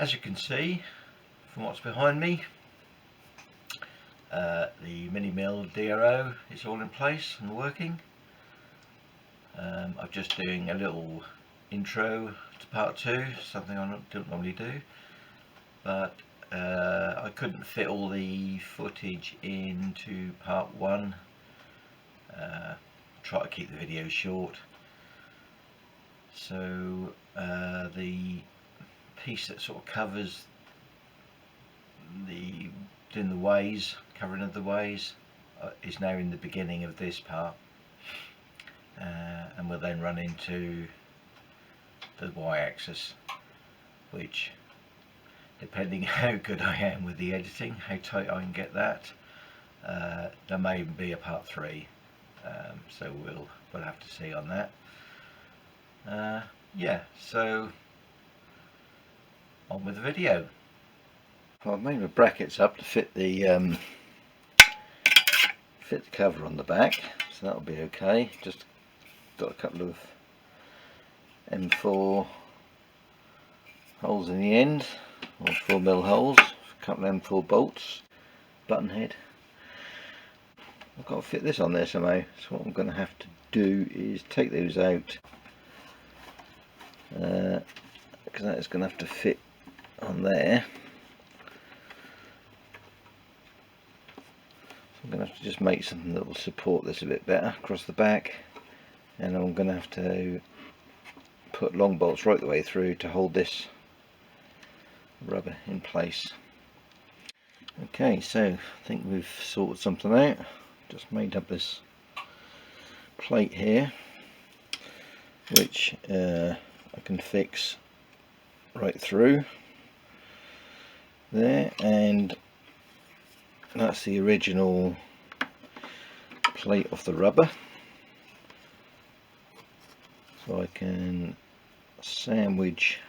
As you can see from what's behind me, the mini mill DRO is all in place and working. I'm just doing a little intro to part 2, something I don't normally do, but I couldn't fit all the footage into part 1. Try to keep the video short, so the piece that sort of covers doing the ways, covering of the ways, is now in the beginning of this part, and we'll then run into the y-axis, which, depending how good I am with the editing, how tight I can get that, there may even be a part 3, so we'll have to see on that. Yeah, so on with the video. Well, I've made my brackets up to fit the cover on the back, so that'll be okay. Just got a couple of M4 holes in the end, or 4mm holes, a couple of M4 bolts, button head. I've got to fit this on there somehow, so what I'm going to have to do is take those out, because that is going to have to fit on there. I'm going to have to just make something that will support this a bit better across the back, and I'm going to have to put long bolts right the way through to hold this rubber in place. Okay, so I think we've sorted something out. Just made up this plate here, which I can fix right through there, and that's the original plate of the rubber, so I can sandwich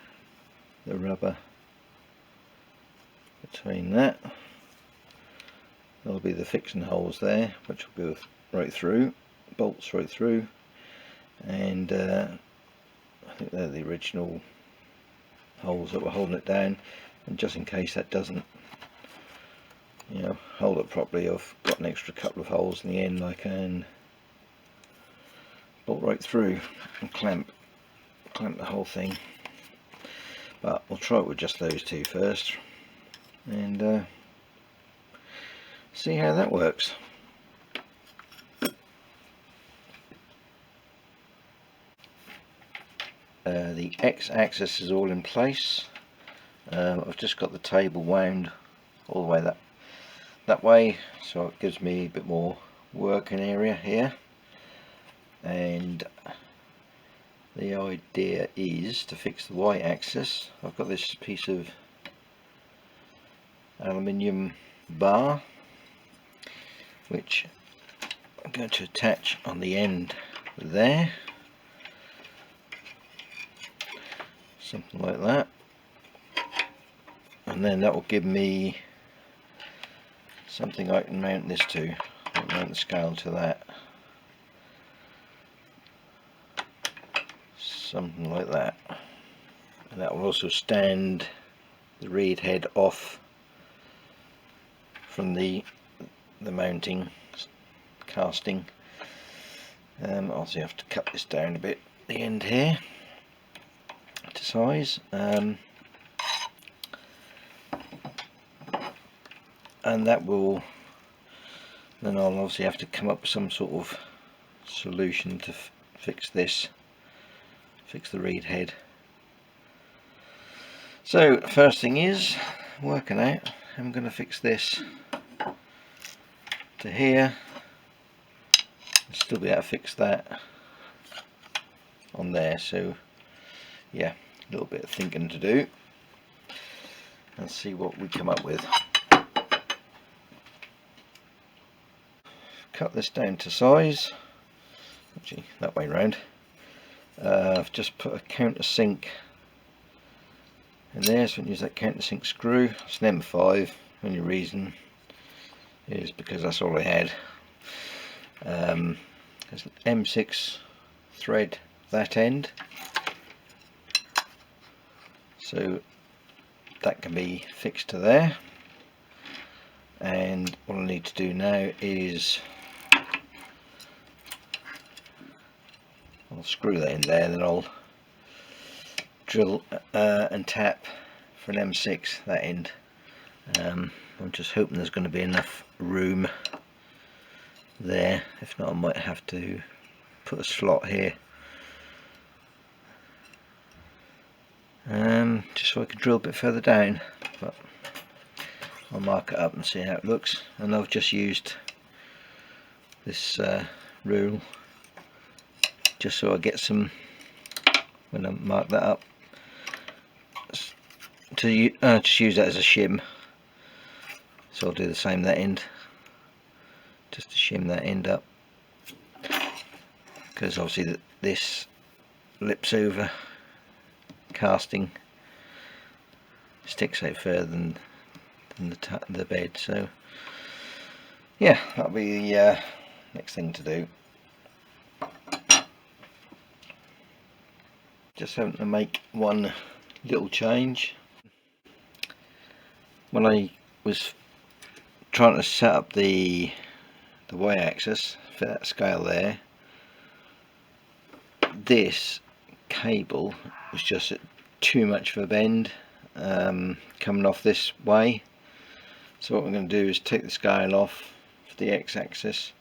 the rubber between that. There'll be the fixing holes there, which will go right through, bolts right through, and I think they're the original holes that were holding it down, and just in case that doesn't, hold it properly, I've got an extra couple of holes in the end I can bolt right through and clamp the whole thing. But we'll try it with just those two first, and see how that works. The x-axis is all in place. I've just got the table wound all the way that way, so it gives me a bit more working area here, and the idea is to fix the y-axis. I've got this piece of aluminium bar which I'm going to attach on the end there, something like that, and then that will give me something I can mount this to. I'll mount the scale to that, something like that, and that will also stand the reed head off from the mounting casting. Also have to cut this down a bit, the end here, to size, and that will, then I'll obviously have to come up with some sort of solution to fix this, fix the reed head. So first thing is working out how I'm going to fix this to here, and still be able to fix that on there. So yeah, a little bit of thinking to do, and see what we come up with. Cut this down to size, actually that way round. I've just put a countersink in there, so I can use that countersink screw. It's an M5, only reason is because that's all I had. There's an M6 thread that end, so that can be fixed to there. And what I need to do now is I'll screw that in there, then I'll drill and tap for an M6 that end. I'm just hoping there's going to be enough room there. If not, I might have to put a slot here, just so I can drill a bit further down, but I'll mark it up and see how it looks. And I've just used this rule just so I get some, when I mark that up, to just use that as a shim. So I'll do the same that end, just to shim that end up, because obviously this lips over casting sticks out further than the bed. So yeah, that'll be the next thing to do. Just having to make one little change. When I was trying to set up the y-axis for that scale there, this cable was just at too much of a bend coming off this way. So what I'm going to do is take the scale off for the x-axis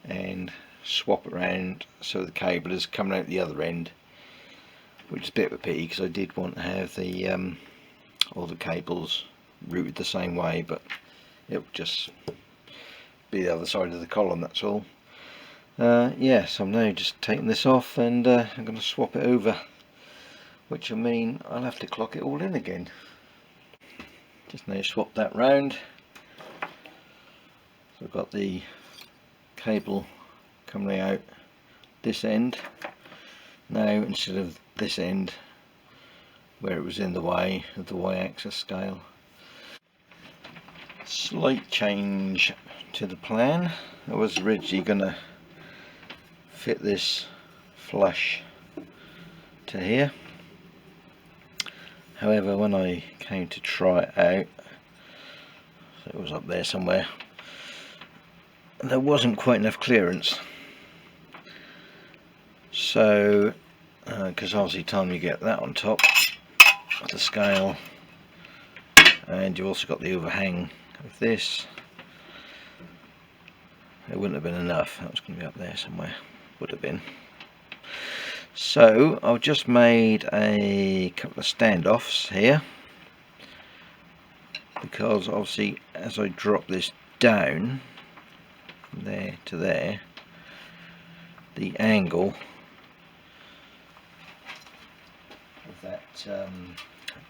and swap it around so the cable is coming out the other end, which is a bit of a pity because I did want to have the all the cables routed the same way, but it would just be the other side of the column, that's all. Yeah, so I'm now just taking this off and I'm going to swap it over, which will mean I'll have to clock it all in again. Just now swap that round. So I've got the cable coming out this end now instead of this end where it was in the way of the y-axis scale. Slight change to the plan. I was originally going to fit this flush to here. However, when I came to try it out, so it was up there somewhere, there wasn't quite enough clearance. So, because obviously time you get that on top of the scale, and you've also got the overhang of this, it wouldn't have been enough. That was going to be up there somewhere, would have been. So I've just made a couple of standoffs here, because obviously as I drop this down from there to there, the angle of that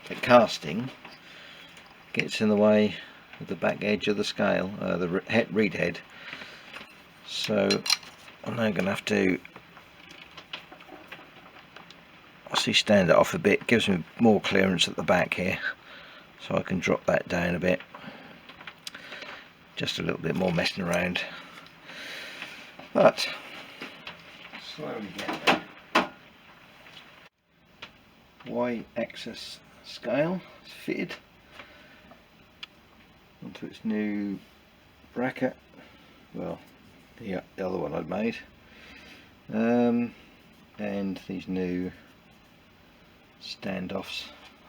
the casting gets in the way of the back edge of the scale, the reed head. So I'm now going to have to stand it off a bit. Gives me more clearance at the back here, so I can drop that down a bit. Just a little bit more messing around, but slowly get there. Y-axis scale is fitted onto its new bracket, well, the other one I'd made, and these new standoffs.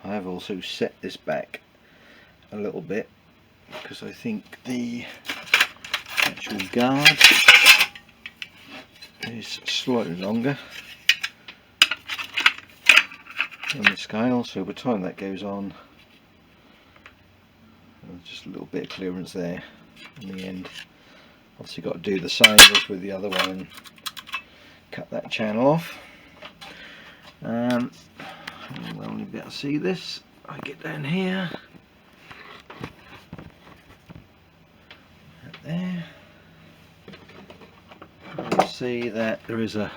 I have also set this back a little bit because I think the actual guard is slightly longer than the scale, so by the time that goes on, there's just a little bit of clearance there in the end. Obviously got to do the same as with the other one and cut that channel off. We'll only be able to see this. I get down here, right there. You'll see that there's a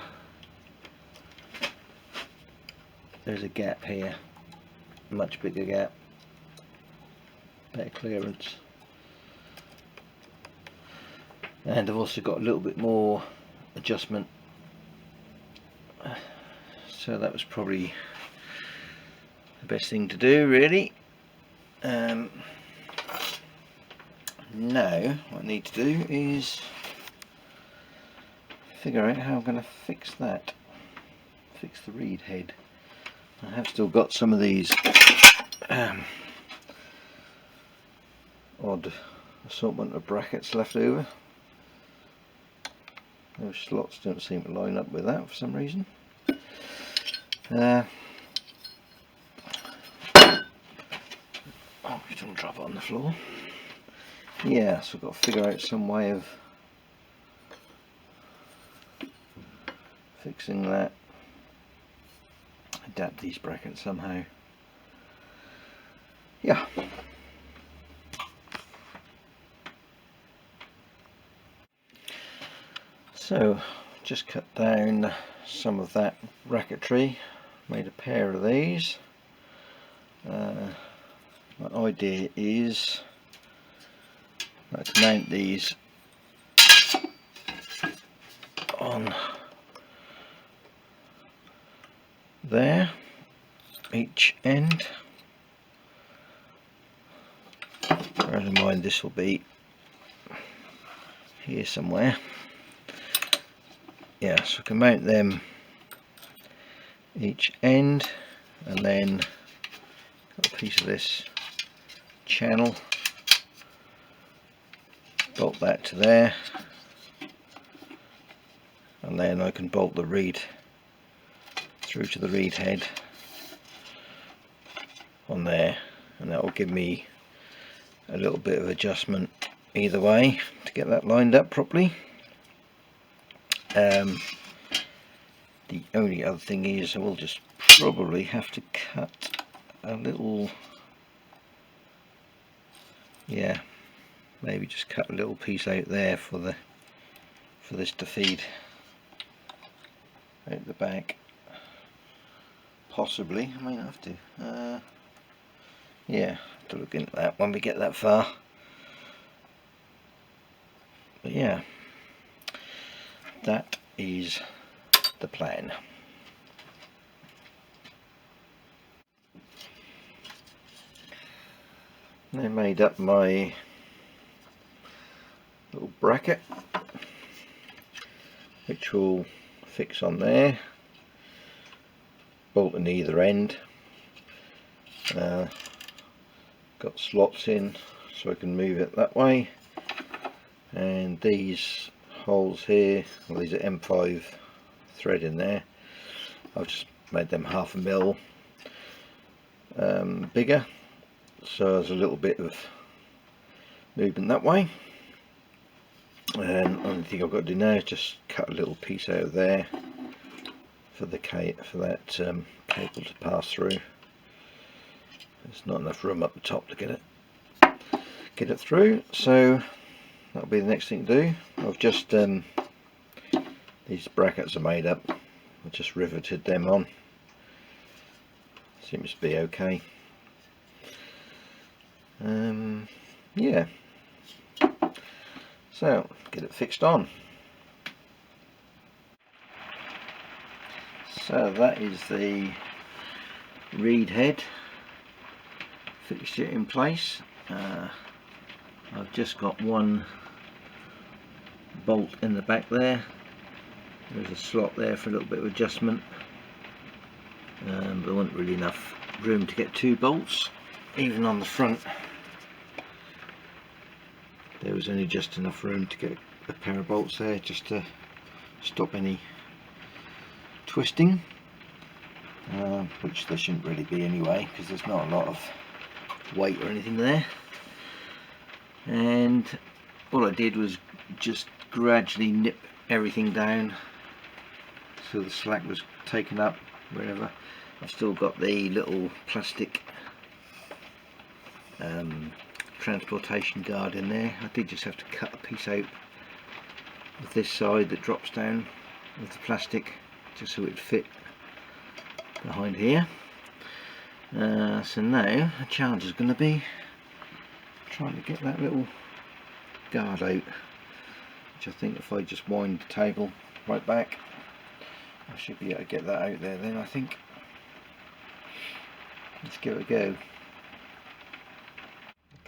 gap here, a much bigger gap, better clearance, and I've also got a little bit more adjustment. So that was probably the best thing to do, really. Now what I need to do is figure out how I'm going to fix that, fix the reed head. I have still got some of these odd assortment of brackets left over. Those slots don't seem to line up with that for some reason. Oh, just don't drop it on the floor. Yeah, so I've got to figure out some way of fixing that, adapt these brackets somehow. Yeah. So just cut down some of that bracketry, made a pair of these. My idea is to mount these on there, each end. Bear in mind this will be here somewhere. Yeah, so I can mount them each end, and then got a piece of this channel, bolt that to there, and then I can bolt the reed through to the reed head on there, and that will give me a little bit of adjustment either way to get that lined up properly. The only other thing is I will just probably have to cut a little, yeah, maybe just cut a little piece out there for this to feed out the back. Possibly, I might have to. Yeah, have to look into that when we get that far. But yeah, that is the plan. I made up my little bracket, which will fix on there, bolt in either end. Got slots in so I can move it that way, and these holes here, well, these are M5 thread in there. I've just made them 1/2 mil bigger, so there's a little bit of movement that way. And the only thing I've got to do now is just cut a little piece out of there for that cable to pass through. There's not enough room up the top to get it through, so that'll be the next thing to do. I've just these brackets are made up, I've just riveted them on. Seems to be okay. Yeah, so get it fixed on. So that is the reed head fixture in place. I've just got one bolt in the back there. There's a slot there for a little bit of adjustment, but there wasn't really enough room to get 2 bolts. Even on the front there was only just enough room to get a pair of bolts there, just to stop any twisting, which there shouldn't really be anyway, because there's not a lot of weight or anything there. And all I did was just gradually nip everything down so the slack was taken up wherever. I've still got the little plastic transportation guard in there. I did just have to cut a piece out of this side that drops down with the plastic, just so it would fit behind here. So now the challenge is going to be trying to get that little guard out, which I think if I just wind the table right back, I should be able to get that out there then, I think. Let's give it a go.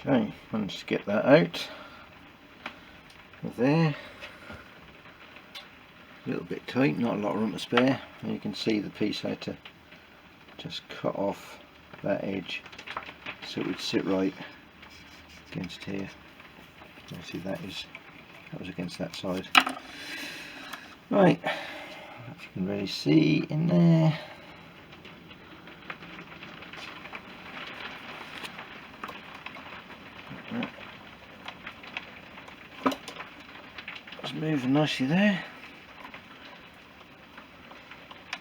Okay, managed to get that out of there. A little bit tight, not a lot of room to spare. And you can see the piece I had to just cut off that edge so it would sit right against here. Obviously that was against that side. Right, if you can really see in there. It's moving nicely there.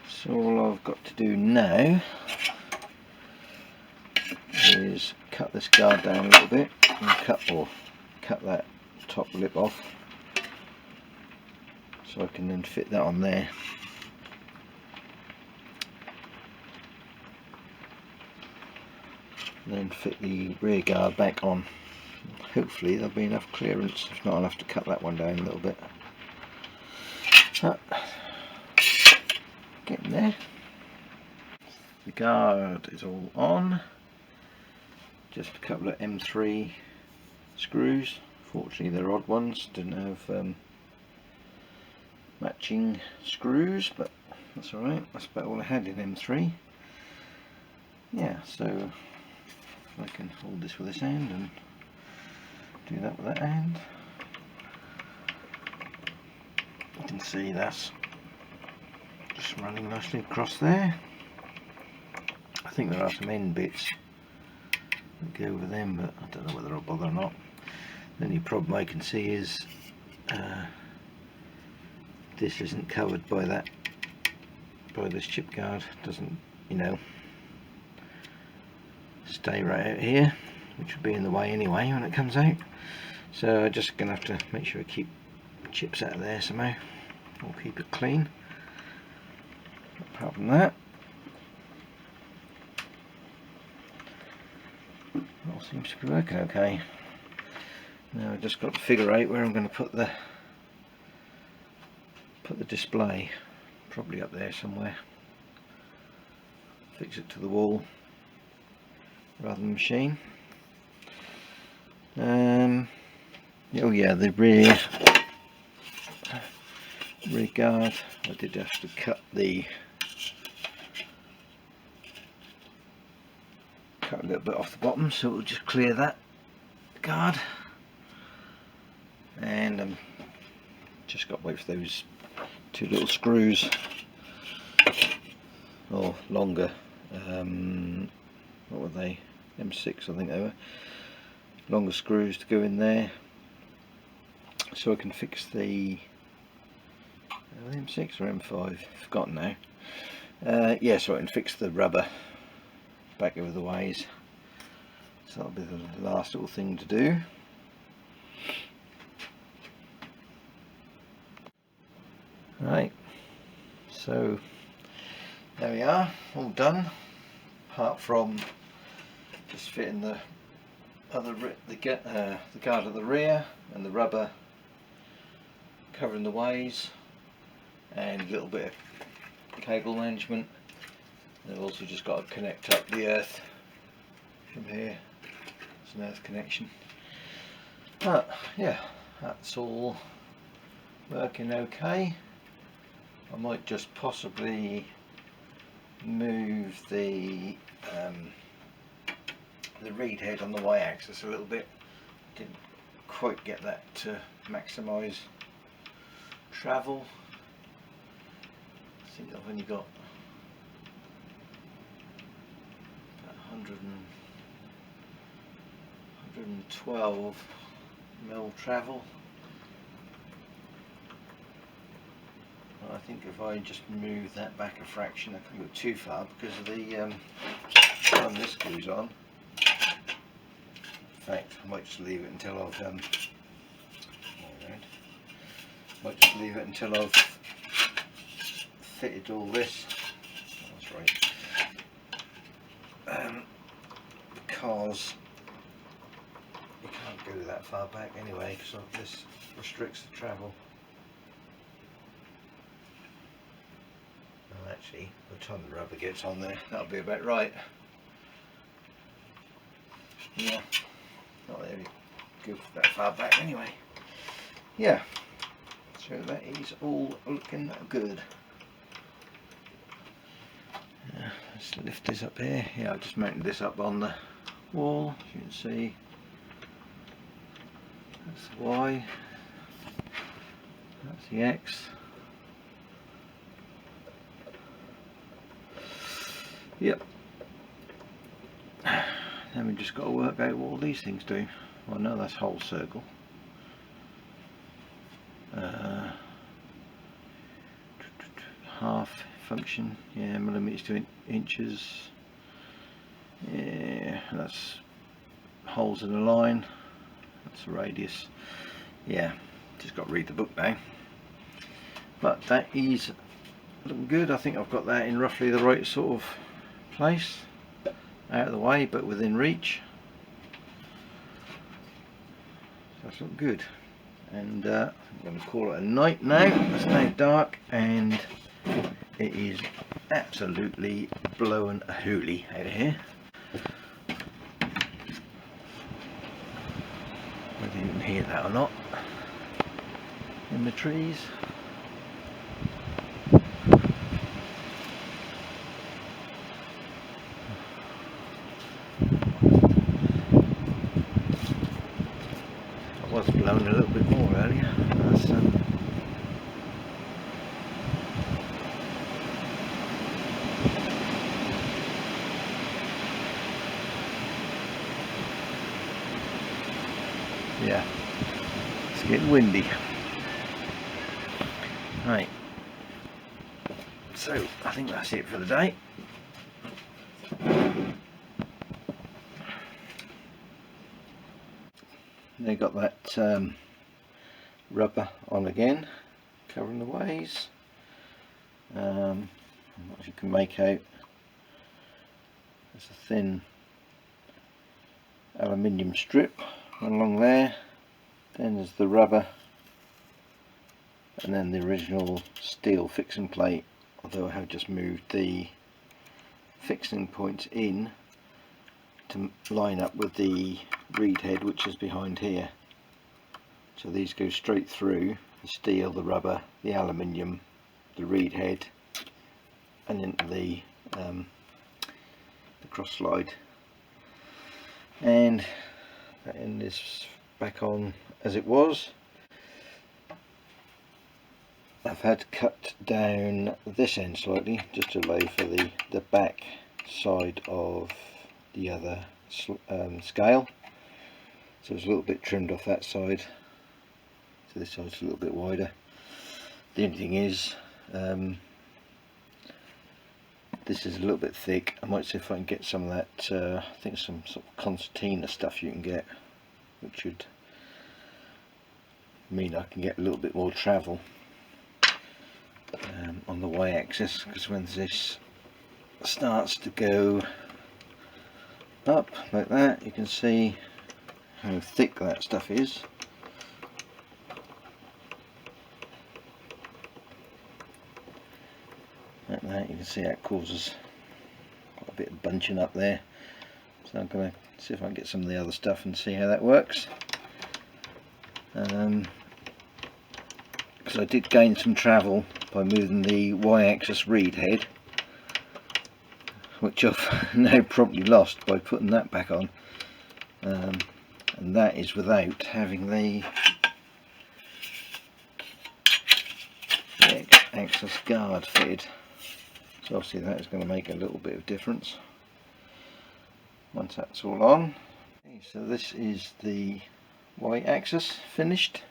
So all I've got to do now is cut this guard down a little bit and cut that top lip off, so I can then fit that on there. And then fit the rear guard back on. Hopefully there'll be enough clearance. If not, I'll have to cut that one down a little bit. Getting there. The guard is all on. Just a couple of M3 screws. Fortunately they're odd ones, didn't have matching screws, but that's alright, that's about all I had in M3. Yeah, so I can hold this with this hand and do that with that hand. You can see that's just running nicely across there. I think there are some end bits that go over them, but I don't know whether I'll bother or not. The only problem I can see is this isn't covered by this chip guard. It doesn't, you know, stay right out here, which would be in the way anyway when it comes out. So I'm just going to have to make sure I keep chips out of there somehow, or keep it clean. Apart from that, all seems to be working okay. Now I've just got to figure out where I'm going to put the display. Probably up there somewhere. Fix it to the wall rather than the machine. Oh yeah, the rear guard, I did have to cut a little bit off the bottom, so we'll just clear that guard, and just got to wait for those two little screws, or longer, what were they, M6 I think they were, longer screws to go in there, so I can fix the M6 or M5, I've forgotten now. Yeah, so I can fix the rubber back over the ways, so that'll be the last little thing to do. Right, so there we are, all done, apart from just fitting the guard at the rear and the rubber covering the ways, and a little bit of cable management. I've also just got to connect up the earth from here. It's an earth connection. But yeah, that's all working okay. I might just possibly move the reed head on the y-axis a little bit. Didn't quite get that to maximise travel. I think I've only got about 112 mil travel. I think if I just move that back a fraction, I can't go too far because of the time this goes on. In fact, I might just leave it until I've fitted all this. That's right. Because you can't go that far back anyway, because this restricts the travel. Well, actually, by the time the rubber gets on there, that'll be about right. Yeah. Not there we go that far back anyway. Yeah, so that is all looking good. Let's lift this up here. Yeah, I just mounted this up on the wall, as you can see. That's the Y, that's the X. Yep. Then we just got to work out what all these things do. Well, no, that's whole circle. Half function, yeah, millimeters to inches. Yeah, that's holes in a line. That's the radius. Yeah, just got to read the book now. But that is looking good. I think I've got that in roughly the right sort of place, out of the way but within reach. So that's looking good. And I'm going to call it a night now. It's now dark and it is absolutely blowing a hoolie out of here. Whether you can hear that or not in the trees. It was blowing a little bit more earlier. That's, yeah, it's getting windy. Right, so I think that's it for the day. They got that rubber on again, covering the ways. As you can make out, there's a thin aluminium strip along there, then there's the rubber, and then the original steel fixing plate, although I have just moved the fixing points in to line up with the reed head, which is behind here. So these go straight through the steel, the rubber, the aluminium, the reed head, and into the cross slide, and that end is back on as it was. I've had to cut down this end slightly just to allow for the back side of the other scale, so it's a little bit trimmed off that side, so this side's a little bit wider. The only thing is, this is a little bit thick. I might see if I can get some of that, I think some sort of concertina stuff you can get, which would mean I can get a little bit more travel on the Y axis, because when this starts to go up like that, you can see how thick that stuff is. Like that, you can see that causes quite a bit of bunching up there. So I'm going to see if I can get some of the other stuff and see how that works. Because I did gain some travel by moving the Y-axis reed head, which I've now probably lost by putting that back on, and that is without having the X-axis guard fitted. So obviously that is going to make a little bit of difference once that's all on. Okay, so this is the Y-axis finished.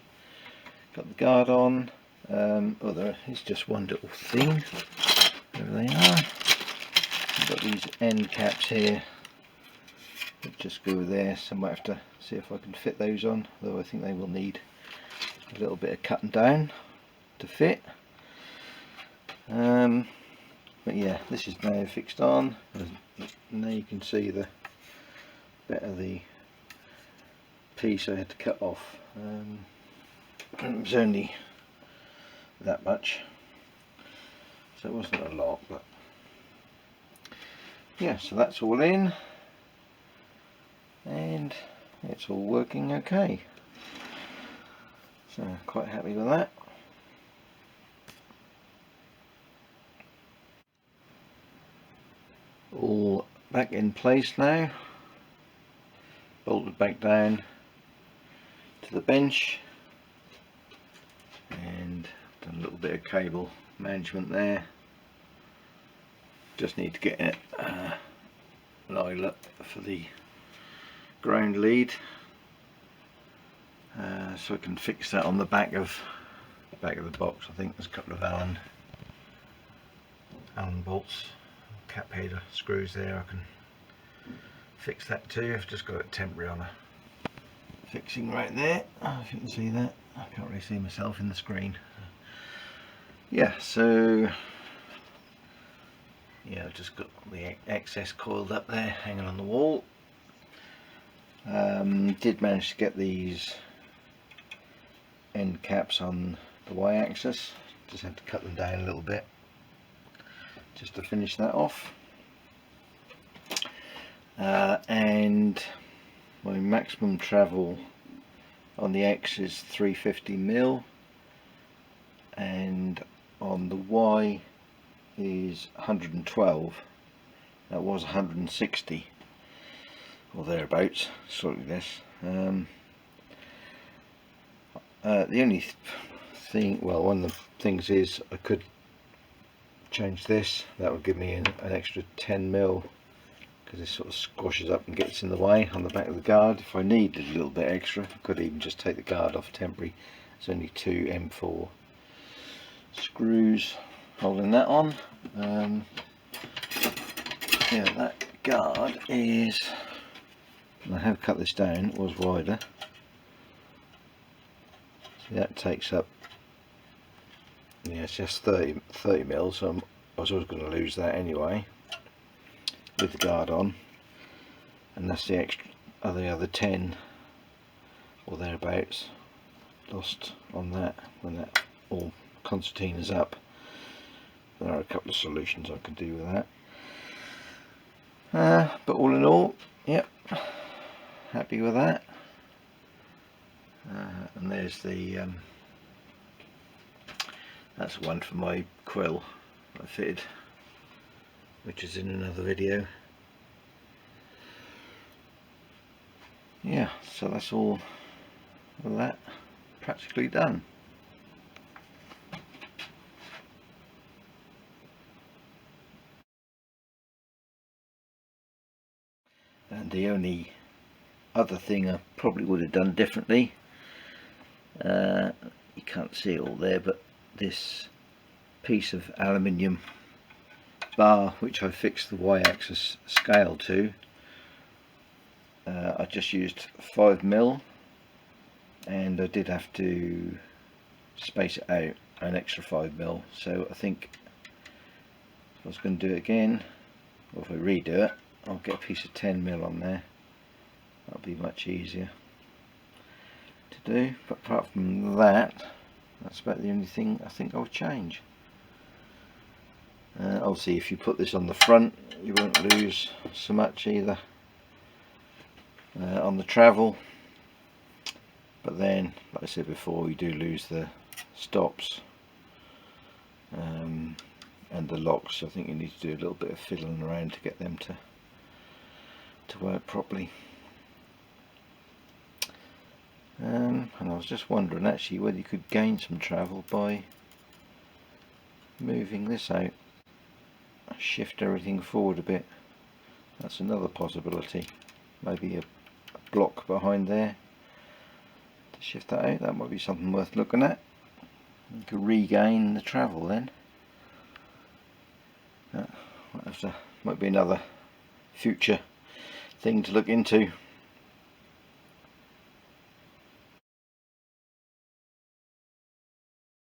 Got the guard on. Oh, there is just one little thing. There they are. I've got these end caps here that just go there, so I might have to see if I can fit those on, though I think they will need a little bit of cutting down to fit. But yeah, this is now fixed on. Now you can see the bit of the piece I had to cut off. It was only that much, so it wasn't a lot, but yeah, so that's all in, and it's all working okay. So quite happy with that. All back in place now, bolted back down to the bench, and done a little bit of cable management there. Just need to get it lined up for the ground lead, so I can fix that on the back of the box. I think there's a couple of Allen bolts, cap header screws there. I can fix that too. I've just got it temporary on a fixing right there. If you can see that, I can't really see myself in the screen. Yeah, so yeah, I've just got the excess coiled up there, hanging on the wall. Did manage to get these end caps on the y-axis. Just had to cut them down a little bit just to finish that off. And my maximum travel on the X is 350mm, and on the Y is 112. That was 160 or thereabouts, slightly less. The only thing, well, one of the things is I could change this. That would give me an extra 10mm, because this sort of squashes up and gets in the way on the back of the guard. If I needed a little bit extra, I could even just take the guard off temporary. It's only 2 M4 screws holding that on. Yeah, that guard is, and I have cut this down, it was wider. See, that takes up, yeah, it's just 30mm, so I was always going to lose that anyway with the guard on, and that's the extra, the other 10 or thereabouts lost on that when that all concertina is up. There are a couple of solutions I could do with that, but all in all, yep, happy with that. And there's the that's one for my quill I fitted, which is in another video. Yeah, so that's all of that practically done. And the only other thing I probably would have done differently, you can't see it all there, but this piece of aluminium bar which I fixed the y-axis scale to, I just used 5mm, and I did have to space it out an extra 5mm, so I think if I was going to do it again, or if I redo it, I'll get a piece of 10mm on there. That'll be much easier to do. But apart from that, that's about the only thing I think I'll change. Obviously if you put this on the front, you won't lose so much either on the travel, but then, like I said before, you do lose the stops and the locks. I think you need to do a little bit of fiddling around to get them to work properly. And I was just wondering actually whether you could gain some travel by moving this out, shift everything forward a bit. That's another possibility. Maybe a block behind there to shift that out. That might be something worth looking at. You could regain the travel then. Might be another future thing to look into.